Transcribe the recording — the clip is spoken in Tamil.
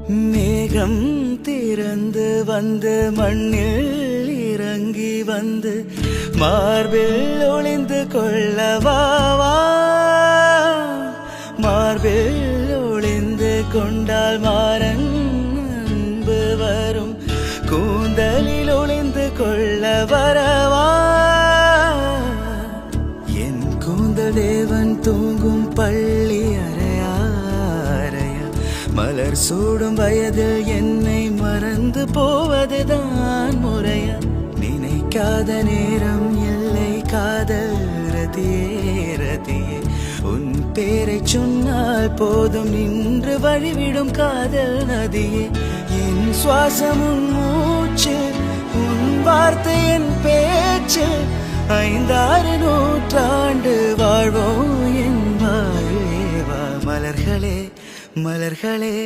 மேகம் திறந்து வந்து மண்ணில் இறங்கி வந்து மார்பில் ஒளிந்து கொள்ளவா மார்பில் ஒளிந்து கொண்டால் மாறன் அன்பு வரும் கூந்தலில் ஒளிந்து கொள்ள வரவா என் கூந்தல் தேவன் தூங்கும் பள்ளி அறையா மலர் சூடும் வயதில் என்னை மறந்து போவதுதான் முறையா நினைக்காத நேரம் எல்லை காதல் ரதியே உன் பேரை சொன்னால் போதும் நின்று வழிவிடும் காதல் நதியே என் சுவாசம் உன் மூச்சு உன் வார்த்தை என் பேச்சு 5-6 நூற்றாண்டு வாழ்வோம் என் வாழ்வே வா மலர்களே மலர்களே